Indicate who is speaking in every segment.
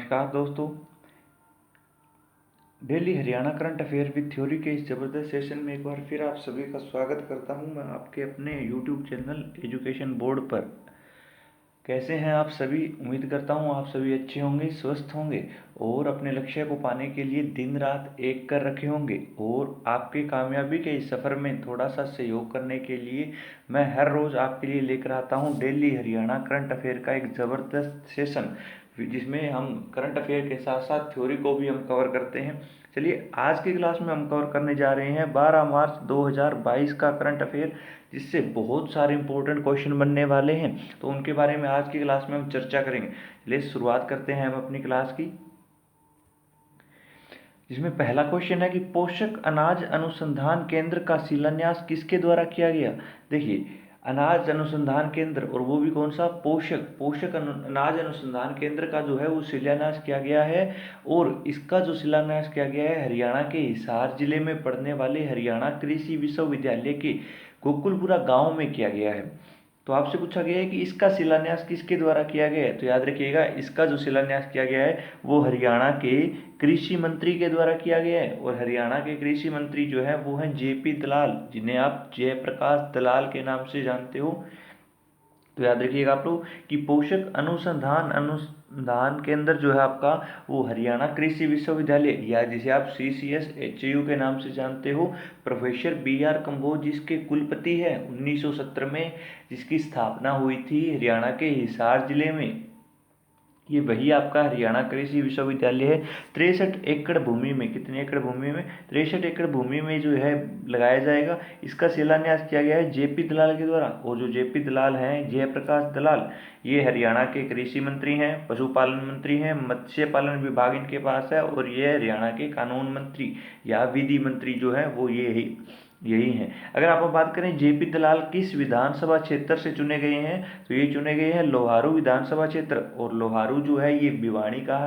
Speaker 1: नमस्कार दोस्तों। Daily Haryana current affair with theory के इस ज़बरदस्त सेशन में एक बार फिर आप सभी का स्वागत करता हूं मैं आपके अपने यूट्यूब चैनल एजुकेशन बोर्ड पर। कैसे हैं आप सभी? उम्मीद करता हूं आप सभी अच्छे होंगे, स्वस्थ होंगे और अपने लक्ष्य को पाने के लिए दिन रात एक कर रखे होंगे। और आपकी कामयाबी के इस सफ़र में थोड़ा सा सहयोग करने के लिए मैं हर रोज़ आपके लिए लेकर आता हूं डेली हरियाणा करंट अफेयर का एक ज़बरदस्त सेशन, जिसमें हम करंट अफेयर के साथ साथ थ्योरी को भी हम कवर करते हैं। चलिए, आज की क्लास में हम कवर करने जा रहे हैं 12 मार्च 2022 का करंट अफेयर, जिससे बहुत सारे इंपॉर्टेंट क्वेश्चन बनने वाले हैं। तो उनके बारे में आज की क्लास में हम चर्चा करेंगे। चलिए शुरुआत करते हैं हम अपनी क्लास की, जिसमें पहला क्वेश्चन है कि पोषक अनाज अनुसंधान केंद्र का शिलान्यास किसके द्वारा किया गया। देखिए, अनाज अनुसंधान केंद्र, और वो भी कौन सा, पोषक अनाज अनुसंधान केंद्र का जो है वो शिलान्यास किया गया है। और इसका जो शिलान्यास किया गया है हरियाणा के हिसार जिले में पड़ने वाले हरियाणा कृषि विश्वविद्यालय के गोकुलपुरा गांव में किया गया है। तो आपसे पूछा गया है कि इसका शिलान्यास किसके द्वारा किया गया है। तो याद रखिएगा, इसका जो शिलान्यास किया गया है वो हरियाणा के कृषि मंत्री के द्वारा किया गया है। और हरियाणा के कृषि मंत्री जो है वो हैं जेपी दलाल, जिन्हें आप जयप्रकाश दलाल के नाम से जानते हो। तो याद रखिएगा आप लोग कि पोषक अनुसंधान केंद्र जो है आपका, वो हरियाणा कृषि विश्वविद्यालय, या जिसे आप CCSHU के नाम से जानते हो, प्रोफेसर BR कंबोज जिसके कुलपति हैं 1917 में, जिसकी स्थापना हुई थी हरियाणा के हिसार जिले में। ये वही आपका हरियाणा कृषि विश्वविद्यालय है। 63 एकड़ भूमि में, कितने एकड़ भूमि में, 63 एकड़ भूमि में जो है लगाया जाएगा। इसका शिलान्यास किया गया है जेपी दलाल के द्वारा। और जो जेपी दलाल हैं, जयप्रकाश दलाल, ये हरियाणा के कृषि मंत्री हैं, पशुपालन मंत्री हैं, मत्स्य पालन विभाग इनके पास है। और ये हरियाणा के कानून मंत्री या विधि मंत्री जो है वो यही हैं। अगर आप बात करें जेपी दलाल किस विधानसभा क्षेत्र से चुने गए हैं, तो ये चुने गए हैं लोहारू विधानसभा क्षेत्र। और लोहारू जो है ये भिवानी का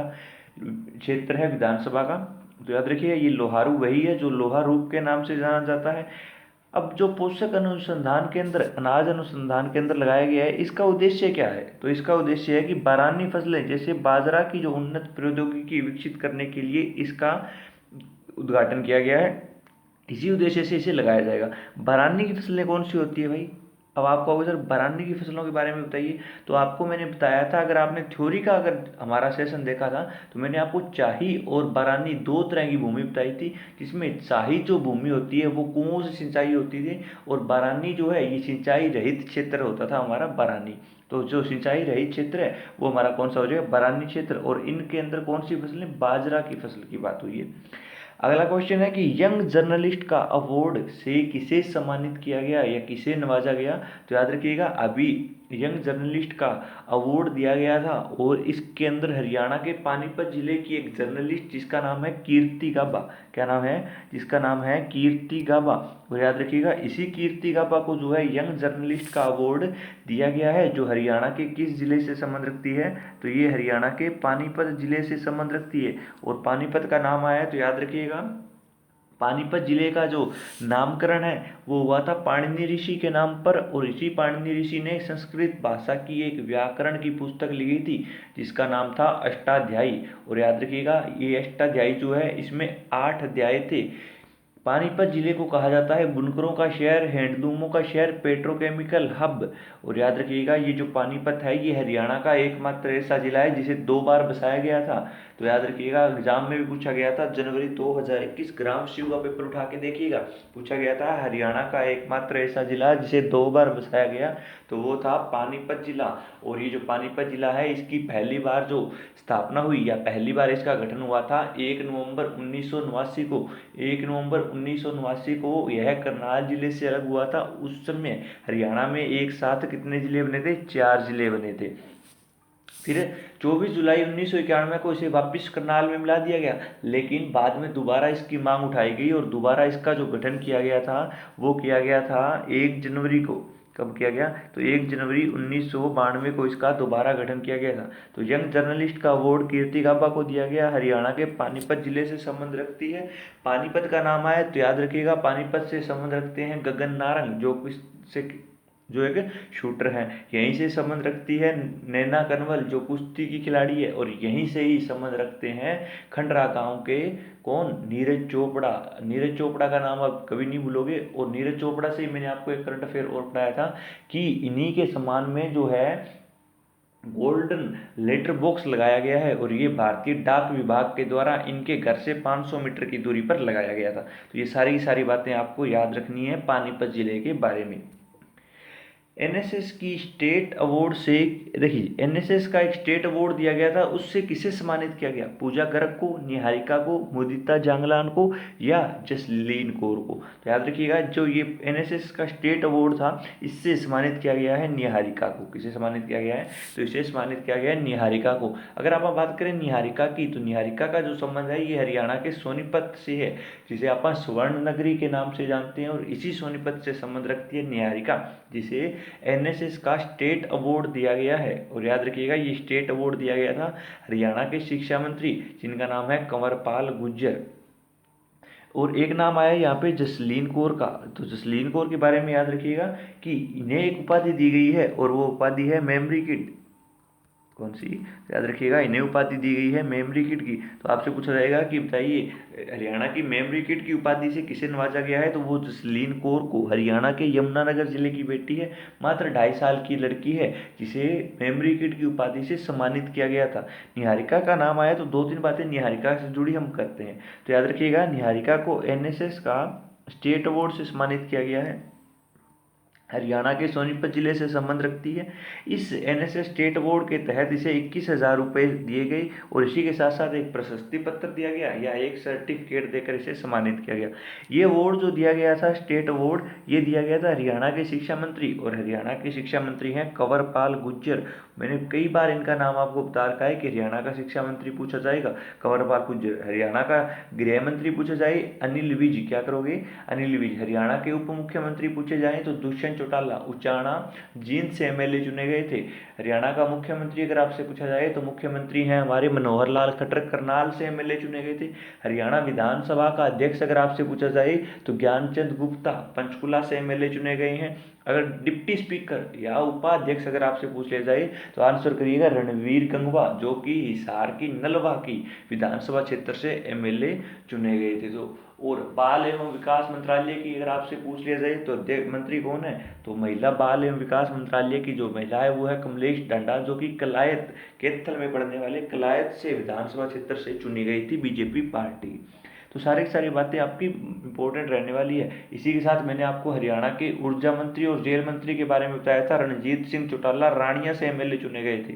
Speaker 1: क्षेत्र है विधानसभा का। तो याद रखिए, ये लोहारू वही है जो लोहारूप के नाम से जाना जाता है। अब जो पोषक अनुसंधान केंद्र, अनाज अनुसंधान केंद्र लगाया गया है, इसका उद्देश्य क्या है। तो इसका उद्देश्य है कि बारानी फसलें जैसे बाजरा की जो उन्नत प्रौद्योगिकी विकसित करने के लिए इसका उद्घाटन किया गया है। इसी उद्देश्य से इसे लगाया जाएगा। बरानी की फसलें कौन सी होती है भाई? अब आपको कहोगे सर बरानी की फसलों के बारे में बताइए। तो आपको मैंने बताया था, अगर आपने थ्योरी का अगर हमारा सेशन देखा था, तो मैंने आपको शाही और बरानी दो तरह की भूमि बताई थी। जिसमें शाही जो भूमि होती है वो कुओं से सिंचाई होती थी, और बरानी जो है ये सिंचाई रहित क्षेत्र होता था हमारा बरानी। तो जो सिंचाई रहित क्षेत्र है वो हमारा कौन सा हो जाएगा, बरानी क्षेत्र। और इनके अंदर कौन सी फसलें, बाजरा की फसल की बात हुई है। अगला क्वेश्चन है कि यंग जर्नलिस्ट का अवार्ड से किसे सम्मानित किया गया या किसे नवाजा गया। तो याद रखिएगा, अभी यंग जर्नलिस्ट का अवार्ड दिया गया था। और इसके अंदर हरियाणा के पानीपत जिले की एक जर्नलिस्ट जिसका नाम है कीर्ति गाबा। क्या नाम है? जिसका नाम है कीर्ति गाबा। और याद रखिएगा, इसी कीर्ति गाबा को जो है यंग जर्नलिस्ट का अवार्ड दिया गया है, जो हरियाणा के किस जिले से संबंध रखती है। तो ये हरियाणा के पानीपत जिले से संबंध रखती है। और पानीपत का नाम आया है तो याद रखिएगा, पानीपत जिले का जो नामकरण है वो हुआ था पाणिनि ऋषि के नाम पर। और इसी पाणिनि ऋषि ने संस्कृत भाषा की एक व्याकरण की पुस्तक लिखी थी जिसका नाम था अष्टाध्यायी। और याद रखिएगा, ये अष्टाध्यायी जो है इसमें 8 अध्याय थे। पानीपत जिले को कहा जाता है बुनकरों का शहर, हैंडलूमों का शहर, पेट्रोकेमिकल हब। और याद रखिएगा, ये जो पानीपत है ये हरियाणा का एकमात्र ऐसा जिला है जिसे 2 बार बसाया गया था। तो याद रखिएगा, एग्जाम में भी पूछा गया था, जनवरी 2021 ग्राम शिव का पेपर उठा के देखिएगा, पूछा गया था हरियाणा का एकमात्र ऐसा जिला जिसे 2 बार बसाया गया, तो वो था पानीपत जिला। और ये जो पानीपत जिला है इसकी पहली बार जो स्थापना हुई या पहली बार इसका गठन हुआ था 1 नवंबर 1989 को। 1 नवंबर 1989 को यह करनाल जिले से अलग हुआ था। उस समय हरियाणा में एक साथ कितने जिले बने थे? 4 जिले बने थे। फिर 24 जुलाई 1991 को इसे वापस करनाल में मिला दिया गया। लेकिन बाद में दोबारा इसकी मांग उठाई गई और दोबारा इसका जो गठन किया गया था वो किया गया था 1 जनवरी को। कब किया गया? तो 1 जनवरी 1992 को इसका दोबारा गठन किया गया था। तो यंग जर्नलिस्ट का अवार्ड कीर्ति गाबा को दिया गया, हरियाणा के पानीपत जिले से संबंध रखती है। पानीपत का नाम आया तो याद रखिएगा, पानीपत से संबंध रखते हैं गगन नारंग, जो किससे जो एक शूटर है। यहीं से संबंध रखती है नैना कनवल जो कुश्ती की खिलाड़ी है, और यहीं से ही संबंध रखते हैं खंडरा गांव के कौन, नीरज चोपड़ा। नीरज चोपड़ा का नाम आप कभी नहीं भूलोगे। और नीरज चोपड़ा से ही मैंने आपको एक करंट अफेयर और पढ़ाया था कि इन्हीं के सम्मान में जो है गोल्डन लेटर बॉक्स लगाया गया है, और ये भारतीय डाक विभाग के द्वारा इनके घर से 500 मीटर की दूरी पर लगाया गया था। तो ये सारी की सारी बातें आपको याद रखनी है पानीपत जिले के बारे में। एनएसएस की स्टेट अवार्ड से, देखिए एनएसएस का एक स्टेट अवार्ड दिया गया था, उससे किसे सम्मानित किया गया? पूजा गर्ग को, निहारिका को, मुदिता जांगलान को, या जसलीन कौर को? तो याद रखिएगा जो ये एनएसएस का स्टेट अवार्ड था इससे सम्मानित किया गया है निहारिका को। किसे सम्मानित किया गया है? तो इसे सम्मानित किया गया है निहारिका को। अगर आप बात करें निहारिका की, तो निहारिका का जो संबंध है ये हरियाणा के सोनीपत से है, जिसे आप स्वर्ण नगरी के नाम से जानते हैं, और इसी सोनीपत से संबंध रखती है निहारिका, जिसे एनएसएस का स्टेट अवार्ड दिया गया है। और याद रखिएगा ये स्टेट अवार्ड दिया गया था हरियाणा के शिक्षा मंत्री, जिनका नाम है कंवरपाल गुर्जर। और एक नाम आया यहाँ पे जसलीन कौर का। तो जसलीन कौर के बारे में याद रखिएगा कि इन्हें एक उपाधि दी गई है, और वो उपाधि है मेमोरी किड। कौन सी? याद रखिएगा इन्हें उपाधि दी गई है मेमोरी किड की। तो आपसे पूछा जाएगा कि बताइए हरियाणा की मेमोरी किड की उपाधि से किसे नवाजा गया है? तो वो जसलीन कौर को। हरियाणा के यमुनानगर जिले की बेटी है, मात्र 2.5 साल की लड़की है, जिसे मेमोरी किड की उपाधि से सम्मानित किया गया था। निहारिका का नाम आया तो 2-3 बातें निहारिका से जुड़ी हम करते हैं। तो याद रखिएगा निहारिका को एनएसएस का स्टेट अवार्ड से सम्मानित किया गया है, हरियाणा के सोनीपत जिले से संबंध रखती है। इस एनएसएस स्टेट अवार्ड के तहत इसे 21,000 रुपये दिए गए, और इसी के साथ साथ एक प्रशस्ति पत्र दिया गया या एक सर्टिफिकेट देकर इसे सम्मानित किया गया। ये अवार्ड जो दिया गया था स्टेट अवार्ड, ये दिया गया था हरियाणा के शिक्षा मंत्री, और हरियाणा के शिक्षा मंत्री हैं कंवरपाल गुर्जर। मैंने कई बार इनका नाम आपको बता रखा है कि हरियाणा का शिक्षा मंत्री पूछा जाएगा कंवरपाल गुर्जर, हरियाणा का गृह मंत्री पूछा जाए अनिल विज, क्या करोगे? अनिल विज। हरियाणा के उप मुख्यमंत्री पूछे जाएं तो दुष्यंत चौटाला, उचाना जींद से एमएलए चुने गए थे। हरियाणा का मुख्यमंत्री अगर आपसे पूछा जाए तो मुख्यमंत्री हैं हमारे मनोहर लाल खट्टर, करनाल से एमएलए चुने गए थे। हरियाणा विधानसभा का अध्यक्ष अगर आपसे पूछा जाए तो ज्ञानचंद गुप्ता पंचकुला से एमएलए चुने गए हैं। अगर डिप्टी स्पीकर या उपाध्यक्ष अगर आपसे पूछ लिया जाए तो आंसर करिएगा रणवीर गंगवा, जो कि हिसार की नलवा की विधानसभा क्षेत्र से एमएलए चुने गए थे। तो और बाल एवं विकास मंत्रालय की अगर आपसे पूछ लिया जाए तो मंत्री कौन है? तो महिला बाल एवं विकास मंत्रालय की जो महिला है वो है कमलेश ढांडा, जो कि कलायत कैथल में पढ़ने वाले कलायत से विधानसभा क्षेत्र से चुनी गई थी बीजेपी पार्टी। तो सारी की सारी बातें आपकी इंपॉर्टेंट रहने वाली है। इसी के साथ मैंने आपको हरियाणा के ऊर्जा मंत्री और जेल मंत्री के बारे में बताया था, रणजीत सिंह चौटाला रानिया से एमएलए चुने गए थे।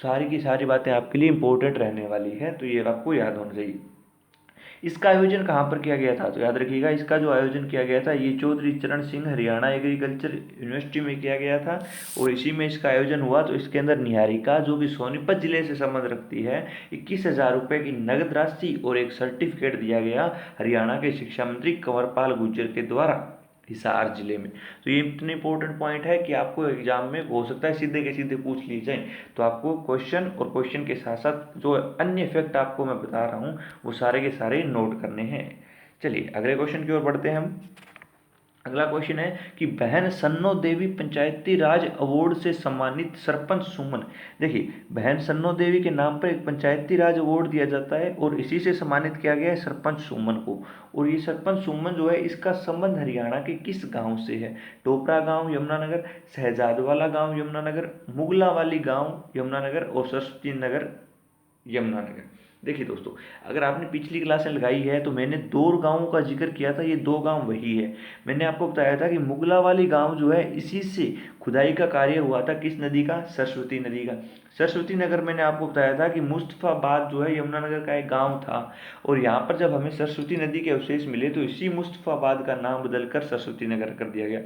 Speaker 1: सारी की सारी बातें आपके लिए इंपॉर्टेंट रहने वाली है, तो ये आपको याद होना चाहिए। इसका आयोजन कहाँ पर किया गया था? तो याद रखिएगा इसका जो आयोजन किया गया था ये चौधरी चरण सिंह हरियाणा एग्रीकल्चर यूनिवर्सिटी में किया गया था, और इसी में इसका आयोजन हुआ। तो इसके अंदर निहारिका जो कि सोनीपत जिले से संबंध रखती है, 21,000 रुपये की नगद राशि और एक सर्टिफिकेट दिया गया हरियाणा के शिक्षा मंत्री कंवरपाल गुर्जर के द्वारा हिसार जिले में। तो ये इतने इंपॉर्टेंट पॉइंट है कि आपको एग्जाम में हो सकता है सीधे के सीधे पूछ ली जाए। तो आपको क्वेश्चन और क्वेश्चन के साथ साथ जो अन्य फैक्ट आपको मैं बता रहा हूँ वो सारे के सारे नोट करने हैं। चलिए अगले क्वेश्चन की ओर बढ़ते हैं हम। अगला क्वेश्चन है कि बहन सन्नो देवी पंचायती राज अवार्ड से सम्मानित सरपंच सुमन। देखिए बहन सन्नो देवी के नाम पर एक पंचायती राज अवार्ड दिया जाता है, और इसी से सम्मानित किया गया है सरपंच सुमन को। और ये सरपंच सुमन जो है इसका संबंध हरियाणा के किस गांव से है? टोपरा गांव यमुनानगर, शहजादवाला गांव यमुनानगर, मुगलावाली गांव यमुनानगर, और सरस्वती नगर यमुनानगर। देखिए दोस्तों, अगर आपने पिछली क्लास में लगाई है तो मैंने 2 गांवों का जिक्र किया था, ये 2 गांव वही है। मैंने आपको बताया था कि मुगलावाली गांव जो है इसी से खुदाई का कार्य हुआ था, किस नदी का? सरस्वती नदी का। सरस्वती नगर मैंने आपको बताया था कि मुस्तफाबाद जो है यमुनानगर का एक गांव था, और यहाँ पर जब हमें सरस्वती नदी के अवशेष मिले तो इसी मुस्तफाबाद का नाम बदलकर सरस्वती नगर कर दिया गया।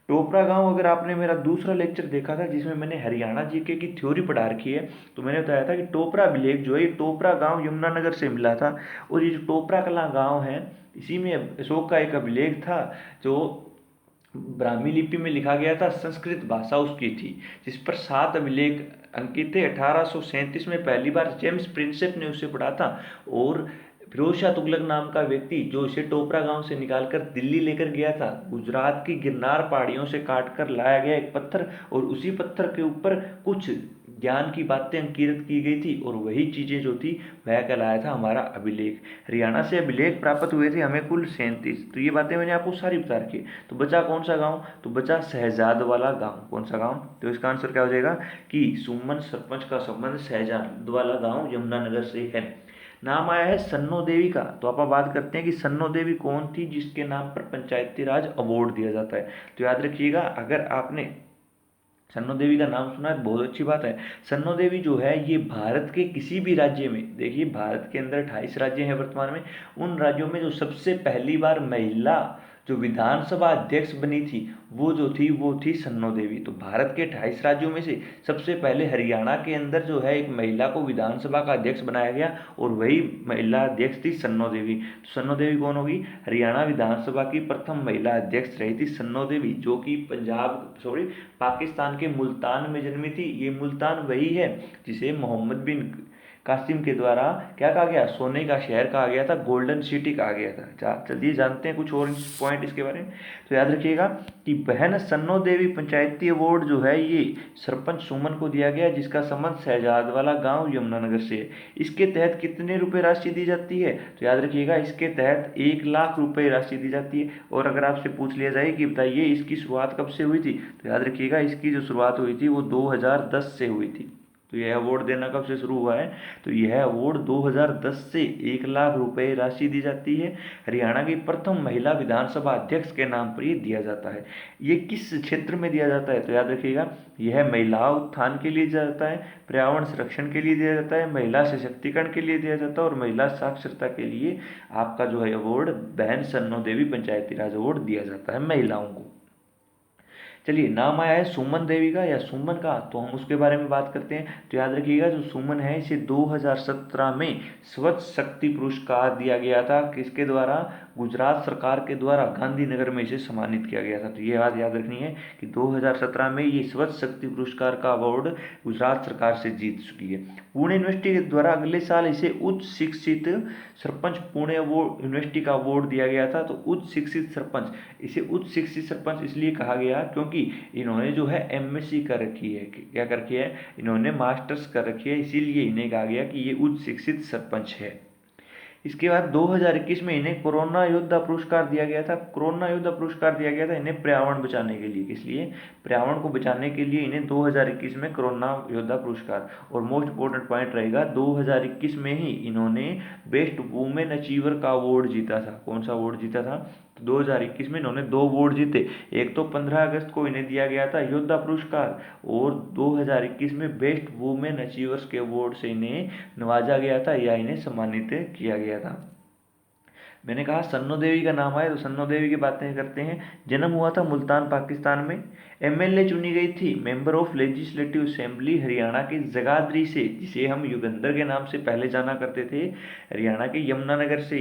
Speaker 1: टोपरा गांव अगर आपने मेरा दूसरा लेक्चर देखा था जिसमें मैंने हरियाणा जीके की थ्योरी पढ़ा रखी है, तो मैंने बताया था कि टोपरा विलेज जो है ये टोपरा गांव यमुनानगर से मिला था। और ये जो टोपरा कला गांव है इसी में अशोक का एक अभिलेख था जो ब्राह्मी लिपि में लिखा गया था, संस्कृत भाषा उसकी थी, जिस पर 7 अभिलेख अंकित थे। 1837 में पहली बार जेम्स प्रिंसेप ने उसे पढ़ा था, और फिरोज शाह तुगलक नाम का व्यक्ति जो इसे टोपरा गांव से निकालकर दिल्ली लेकर गया था, गुजरात की गिरनार पहाड़ियों से काट कर लाया गया एक पत्थर, और उसी पत्थर के ऊपर कुछ ज्ञान की बातें अंकित की गई थी, और वही चीजें जो थी वह कहलाया था हमारा अभिलेख। हरियाणा से अभिलेख प्राप्त हुए थे हमें कुल 37। तो ये बातें मैंने आपको सारी बता रखी। तो बचा कौन सा गाँव? तो बचा शहजाद वाला गाँव। कौन सा गाँव? तो इसका आंसर क्या हो जाएगा कि सुमन सरपंच का संबंध शहजाद वाला गाँव यमुनानगर से है। नाम आया है सन्नो देवी का। तो आप बात करते हैं कि सन्नो देवी कौन थी जिसके नाम पर पंचायती राज अवार्ड दिया जाता है। तो याद रखिएगा, अगर आपने सन्नो देवी का नाम सुना है बहुत अच्छी बात है। सन्नो देवी जो है ये भारत के किसी भी राज्य में, देखिए भारत के अंदर 28 राज्य हैं वर्तमान में, उन राज्यों में जो सबसे पहली बार महिला जो विधानसभा अध्यक्ष बनी थी वो थी सन्नो देवी। तो भारत के 28 राज्यों में से सबसे पहले हरियाणा के अंदर जो है एक महिला को विधानसभा का अध्यक्ष बनाया गया, और वही महिला अध्यक्ष थी सन्नो देवी। तो सन्नो देवी कौन होगी? हरियाणा विधानसभा की प्रथम महिला अध्यक्ष रही थी सन्नो देवी, जो कि पाकिस्तान के मुल्तान में जन्मी थी। ये मुल्तान वही है जिसे मोहम्मद बिन कासिम के द्वारा क्या कहा गया? सोने का शहर कहा गया था, गोल्डन सिटी कहा गया था। चलिए जानते हैं कुछ और पॉइंट इसके बारे में। तो याद रखिएगा कि बहन सन्नो देवी पंचायती अवार्ड जो है ये सरपंच सुमन को दिया गया, जिसका संबंध शहजाद वाला गांव यमुनानगर से है। इसके तहत कितने रुपए राशि दी जाती है? तो याद रखिएगा इसके तहत 1 लाख रुपए राशि दी जाती है। और अगर आपसे पूछ लिया जाए कि बताइए इसकी शुरुआत कब से हुई थी, तो याद रखिएगा इसकी जो शुरुआत हुई थी वो 2010 से हुई थी। तो यह अवार्ड देना कब से शुरू हुआ है? तो यह अवार्ड 2010 से 1 लाख रुपए राशि दी जाती है। हरियाणा की प्रथम महिला विधानसभा अध्यक्ष के नाम पर यह दिया जाता है। ये किस क्षेत्र में दिया जाता है? तो याद रखिएगा यह महिला उत्थान के लिए दिया जाता है, पर्यावरण संरक्षण के लिए दिया जाता है, महिला सशक्तिकरण के लिए दिया जाता है, और महिला साक्षरता के लिए आपका जो है अवार्ड बहन सन्नो देवी पंचायती राज अवार्ड दिया जाता है महिलाओं को। चलिए नाम आया है सुमन देवी का या सुमन का, तो हम उसके बारे में बात करते हैं। तो याद रखिएगा जो सुमन है इसे 2017 में स्वच्छ शक्ति पुरस्कार दिया गया था। किसके द्वारा? गुजरात सरकार के द्वारा गांधीनगर में इसे सम्मानित किया गया था। तो ये बात याद रखनी है कि 2017 में ये स्वच्छ शक्ति पुरस्कार का अवार्ड गुजरात सरकार से जीत चुकी है। पुणे यूनिवर्सिटी के द्वारा अगले साल इसे उच्च शिक्षित सरपंच पुणे अवार्ड यूनिवर्सिटी का अवार्ड दिया गया था। तो उच्च शिक्षित सरपंच, इसे उच्च शिक्षित सरपंच इसलिए कहा गया क्योंकि इन्होंने जो है एमएससी कर रखी है। क्या कर रखी है? इन्होंने मास्टर्स कर रखी है, इसीलिए इन्हें कहा गया कि ये उच्च शिक्षित सरपंच है। इसके बाद 2021 में इन्हें कोरोना योद्धा पुरस्कार दिया गया था। कोरोना योद्धा पुरस्कार दिया गया था इन्हें पर्यावरण बचाने के लिए। इसलिए पर्यावरण को बचाने के लिए इन्हें 2021 में कोरोना योद्धा पुरस्कार। और मोस्ट इंपोर्टेंट पॉइंट रहेगा 2021 में ही इन्होंने बेस्ट वुमेन अचीवर का अवार्ड जीता था। कौन सा अवार्ड जीता था? तो 2021 में इन्होंने 2 अवार्ड जीते। एक तो 15 अगस्त को इन्हें दिया गया था योद्धा पुरस्कार, और 2021 में बेस्ट वुमेन अचीवर्स के अवार्ड से इन्हें नवाजा गया था या इन्हें सम्मानित किया गया था। मैंने कहा सन्नो देवी का नाम आया, तो सन्नो देवी की बातें करते हैं। जन्म हुआ था मुल्तान पाकिस्तान में। एमएलए चुनी गई थी member of legislative assembly Haryana के जगाधरी से, जिसे हम युगंधर के नाम से पहले जाना करते थे। हरियाणा के यमुनानगर से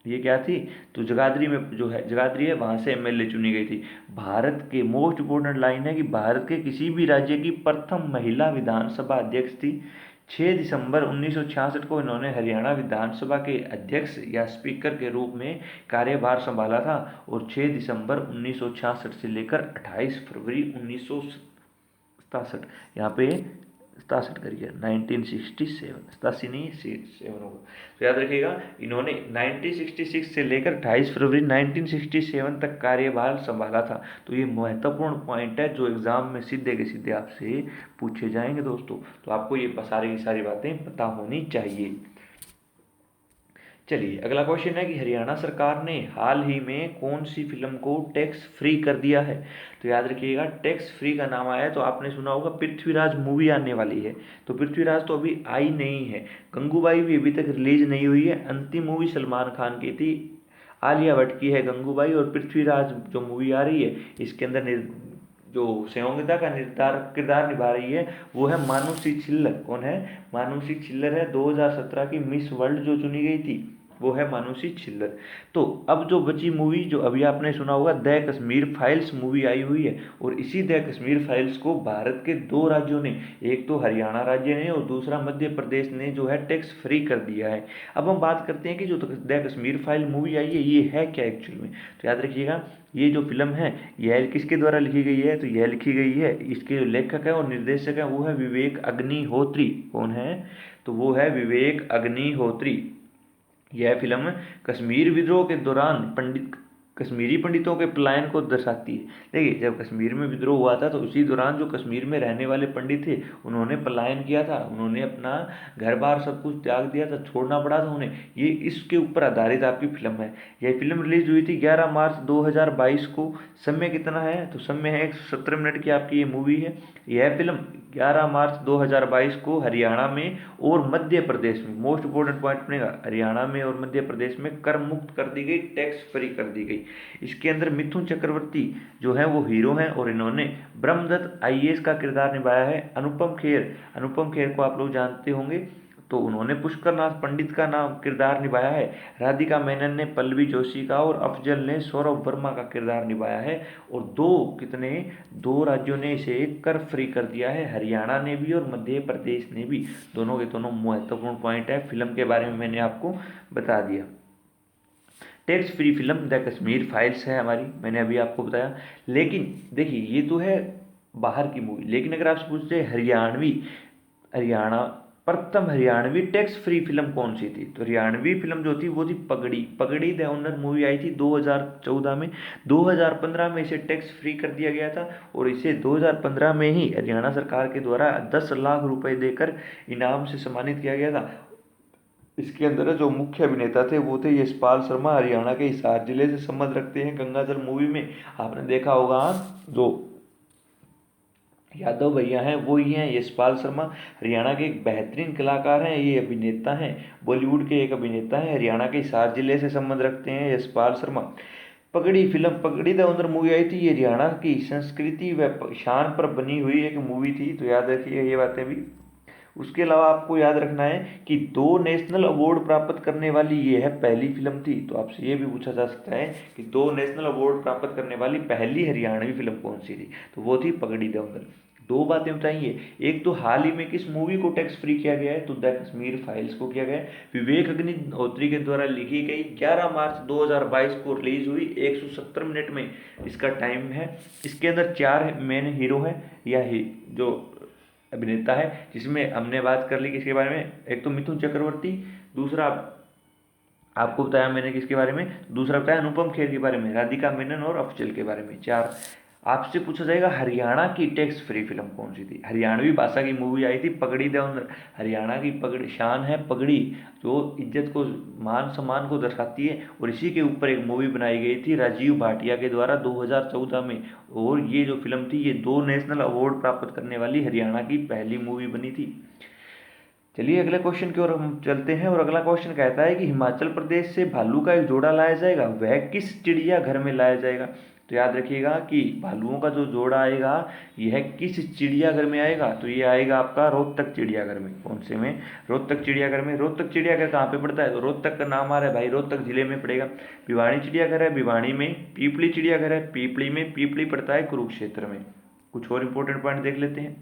Speaker 1: ये क्या थी? तो जगाधरी में जो है जगाधरी है वहां से एमएलए चुनी गई थी। भारत के मोस्ट इंपोर्टेंट लाइन है कि भारत के किसी भी राज्य की प्रथम महिला विधानसभा अध्यक्ष थी। 6 दिसंबर 1966 को इन्होंने हरियाणा विधानसभा के अध्यक्ष या स्पीकर के रूप में कार्यभार संभाला था, और 6 दिसंबर 1966 से लेकर 28 फरवरी 1967, यहाँ पे 67 करिए 1967, 87 नहीं 7 होगा। तो याद रखिएगा इन्होंने 1966 से लेकर 28 फरवरी 1967 तक कार्यभार संभाला था। तो ये महत्वपूर्ण पॉइंट है जो एग्जाम में सीधे के सीधे आपसे पूछे जाएंगे दोस्तों। तो आपको ये सारी की सारी बातें पता होनी चाहिए। चलिए अगला क्वेश्चन है कि हरियाणा सरकार ने हाल ही में कौन सी फिल्म को टैक्स फ्री कर दिया है? तो याद रखिएगा टैक्स फ्री का नाम आया है तो आपने सुना होगा पृथ्वीराज मूवी आने वाली है। तो पृथ्वीराज तो अभी आई नहीं है, गंगूबाई भी अभी तक रिलीज नहीं हुई है। अंतिम मूवी सलमान खान की थी, आलिया भट्ट की है गंगूबाई, और पृथ्वीराज जो मूवी आ रही है इसके अंदर जो संयोगिता का किरदार निभा रही है वो है मानुषी छिल्लर। कौन है? मानुषी छिल्लर है 2017 की मिस वर्ल्ड जो चुनी गई थी। वो है मानुषी छिल्लर। तो अब जो बची मूवी, जो अभी आपने सुना होगा, द कश्मीर फाइल्स मूवी आई हुई है, और इसी द कश्मीर फाइल्स को भारत के दो राज्यों ने, एक तो हरियाणा राज्य ने और दूसरा मध्य प्रदेश ने जो है टैक्स फ्री कर दिया है। अब हम बात करते हैं कि जो द कश्मीर फाइल मूवी आई है ये है क्या एक्चुअल में। तो याद रखिएगा, ये जो फिल्म है यह किसके द्वारा लिखी गई है, तो यह लिखी गई है, इसके जो लेखक है और निर्देशक है वो है विवेक अग्निहोत्री। कौन है, तो वो है विवेक अग्निहोत्री। यह फिल्म कश्मीर विद्रोह के दौरान पंडित कश्मीरी पंडितों के पलायन को दर्शाती है। देखिए, जब कश्मीर में विद्रोह हुआ था तो उसी दौरान जो कश्मीर में रहने वाले पंडित थे उन्होंने पलायन किया था, उन्होंने अपना घर बार सब कुछ त्याग दिया था, छोड़ना पड़ा था उन्हें। ये इसके ऊपर आधारित आपकी फिल्म है। यह फिल्म रिलीज हुई थी 11 मार्च 2022 को। समय कितना है, तो समय है 117 मिनट की आपकी ये मूवी है। यह फिल्म 11 मार्च 2022 को हरियाणा में और मध्य प्रदेश में, मोस्ट इंपोर्टेंट पॉइंट बनेगा, हरियाणा में और मध्य प्रदेश में कर मुक्त कर दी गई, टैक्स फ्री कर दी गई। इसके अंदर मिथुन चक्रवर्ती जो है वो हीरो हैं और इन्होंने ब्रह्मदत्त आईएएस का किरदार निभाया है। अनुपम खेर को आप लोग जानते होंगे, तो उन्होंने पुष्कर नाथ पंडित का नाम किरदार निभाया है। राधिका मेनन ने पल्लवी जोशी का और अफजल ने सौरभ वर्मा का किरदार निभाया है। और दो राज्यों ने इसे कर फ्री कर दिया है, हरियाणा ने भी और मध्य प्रदेश ने भी। दोनों के दोनों महत्वपूर्ण पॉइंट है, फिल्म के बारे में मैंने आपको बता दिया। Tax free film the Kashmir files है हमारी, मैंने अभी आपको बताया। लेकिन देखिए, ये तो है बाहर की मूवी, लेकिन अगर आपसे पूछते हरियाणा प्रथम हरियाणवी टैक्स फ्री फिल्म कौन सी थी, तो हरियाणवी फिल्म जो थी वो थी पगड़ी द ओनर मूवी आई थी 2014 में। 2015 में इसे टैक्स फ्री कर दिया गया था और इसे 2015 में ही हरियाणा सरकार के द्वारा 10 लाख रुपए देकर इनाम से सम्मानित किया गया था। इसके अंदर जो मुख्य अभिनेता थे वो थे यशपाल शर्मा, हरियाणा के हिसार जिले से संबंध रखते हैं। गंगाजल मूवी में आपने देखा होगा, जो यादव भैया हैं वो ही हैं यशपाल शर्मा, हरियाणा के एक बेहतरीन कलाकार हैं, ये अभिनेता हैं, बॉलीवुड के एक अभिनेता हैं, हरियाणा के हिसार जिले से संबंध रखते हैं यशपाल शर्मा। पगड़ी द ओनर मूवी आई थी, ये हरियाणा की संस्कृति व शान पर बनी हुई एक मूवी थी, तो याद रखिए ये बातें भी। उसके अलावा आपको याद रखना है कि 2 नेशनल अवार्ड प्राप्त करने वाली ये है पहली फिल्म थी। तो आपसे ये भी पूछा जा सकता है कि 2 नेशनल अवार्ड प्राप्त करने वाली पहली हरियाणवी फिल्म कौन सी थी, तो वो थी पगड़ी द ओनर। दो बातें बताइए, एक तो हाल ही में किस मूवी को टैक्स फ्री किया गया है, तो द कश्मीर फाइल्स को किया गया है। विवेक अग्निहोत्री के द्वारा लिखी गई, 11 मार्च 2022 को रिलीज हुई, 170 मिनट में इसका टाइम है। इसके अंदर 4 मेन हीरो हैं, या जो अभिनेता है, जिसमें हमने बात कर ली किसके बारे में, एक तो मिथुन चक्रवर्ती, दूसरा आपको बताया मैंने किसके बारे में, दूसरा बताया अनुपम खेर के बारे में, राधिका मेनन और अफजल के बारे में। 4 आपसे पूछा जाएगा हरियाणा की टैक्स फ्री फिल्म कौन सी थी। हरियाणवी भाषा की मूवी आई थी पगड़ी द ओनर। हरियाणा की पगड़ी शान है, पगड़ी जो इज्जत को, मान सम्मान को दर्शाती है, और इसी के ऊपर एक मूवी बनाई गई थी राजीव भाटिया के द्वारा 2014 में। और ये जो फिल्म थी ये 2 नेशनल अवार्ड प्राप्त करने वाली हरियाणा की पहली मूवी बनी थी। चलिए अगले क्वेश्चन की ओर हम चलते हैं, और अगला क्वेश्चन कहता है कि हिमाचल प्रदेश से भालू का एक जोड़ा लाया जाएगा, वह किस चिड़ियाघर में लाया जाएगा। तो याद रखिएगा कि भालुओं का जो जोड़ा आएगा यह किस चिड़ियाघर में आएगा, तो ये आएगा आपका रोहतक चिड़ियाघर में। कौन से में, रोहतक चिड़ियाघर में। रोहतक चिड़ियाघर कहाँ पे पड़ता है, तो रोहतक का नाम आ रहा है भाई, रोहतक जिले में पड़ेगा। भिवानी चिड़ियाघर है भिवानी में, पीपली चिड़ियाघर है पीपली में, पीपली पड़ता है कुरुक्षेत्र में। कुछ और इंपॉर्टेंट पॉइंट देख लेते हैं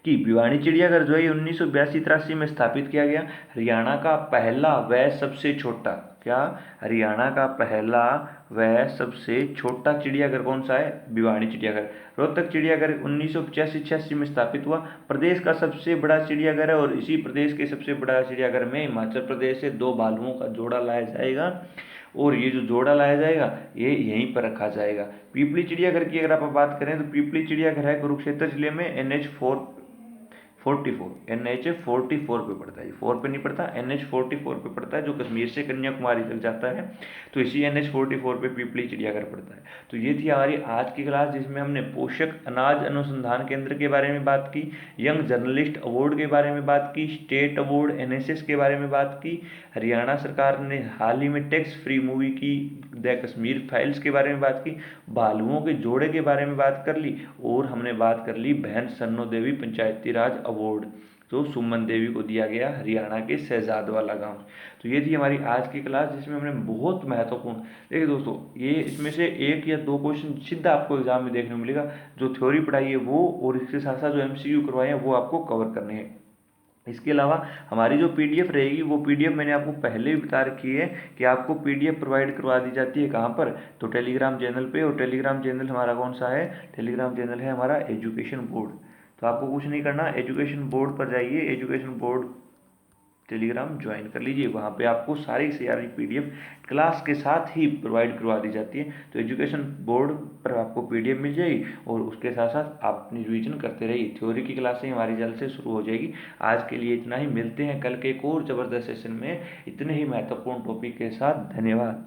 Speaker 1: कि भिवानी चिड़ियाघर जो है 1982-83 में स्थापित किया गया। हरियाणा का पहला व सबसे छोटा, क्या, हरियाणा का पहला व सबसे छोटा चिड़ियाघर कौन सा है, भिवानी चिड़ियाघर। रोहतक चिड़ियाघर 1985-86 में स्थापित हुआ। प्रदेश का सबसे बड़ा चिड़ियाघर है, और इसी प्रदेश के सबसे बड़ा चिड़ियाघर में हिमाचल प्रदेश से 2 भालुओं का जोड़ा लाया जाएगा, और ये जो जोड़ा लाया जाएगा ये यहीं पर रखा जाएगा। पीपली चिड़ियाघर की अगर आप बात करें तो पीपली चिड़ियाघर है कुरुक्षेत्र जिले में, NH 44 पे पड़ता है, 4 पे नहीं पड़ता, NH 44 पे पड़ता है, जो कश्मीर से कन्याकुमारी तक जाता है। तो इसी NH 44 पे पीपली चिड़ियाघर पड़ता है। तो ये थी हमारी आज की क्लास, जिसमें हमने पोषक अनाज अनुसंधान केंद्र के बारे में बात की, यंग जर्नलिस्ट अवार्ड के बारे में बात की, स्टेट अवार्ड NSS के बारे में बात की, हरियाणा सरकार ने हाल ही में टैक्स फ्री मूवी की द कश्मीर फाइल्स के बारे में बात की, भालुओं के जोड़े के बारे में बात कर ली, और हमने बात कर ली बहन सरनो देवी पंचायती राज अवार्ड। जो सुमन देवी को दिया गया हरियाणा के शहजादवाला गांव। तो ये थी हमारी आज की क्लास, जिसमें हमने बहुत महत्वपूर्ण, देखिए दोस्तों, ये इसमें से 1 या 2 क्वेश्चन सीधा आपको एग्जाम में देखने को मिलेगा। जो थ्योरी पढ़ाई है वो, और इसके साथ साथ जो MCQ करवाए हैं वो आपको कवर करने हैं। इसके अलावा हमारी जो PDF रहेगी, वो PDF मैंने आपको पहले भी बता रखी है कि आपको PDF प्रोवाइड करवा दी जाती है कहाँ पर, तो टेलीग्राम चैनल पे। और टेलीग्राम चैनल हमारा कौन सा है, टेलीग्राम चैनल है हमारा एजुकेशन बोर्ड। तो आपको कुछ नहीं करना, एजुकेशन बोर्ड पर जाइए, एजुकेशन बोर्ड टेलीग्राम ज्वाइन कर लीजिए। वहाँ पे आपको सारी से सारी PDF क्लास के साथ ही प्रोवाइड करवा दी जाती है। तो एजुकेशन बोर्ड पर आपको PDF मिल जाएगी, और उसके साथ साथ आप अपनी रिवीजन करते रहिए। थ्योरी की क्लासें हमारी जल्द से शुरू हो जाएगी। आज के लिए इतना ही, मिलते हैं कल के एक और ज़बरदस्त सेशन में इतने ही महत्वपूर्ण टॉपिक के साथ। धन्यवाद।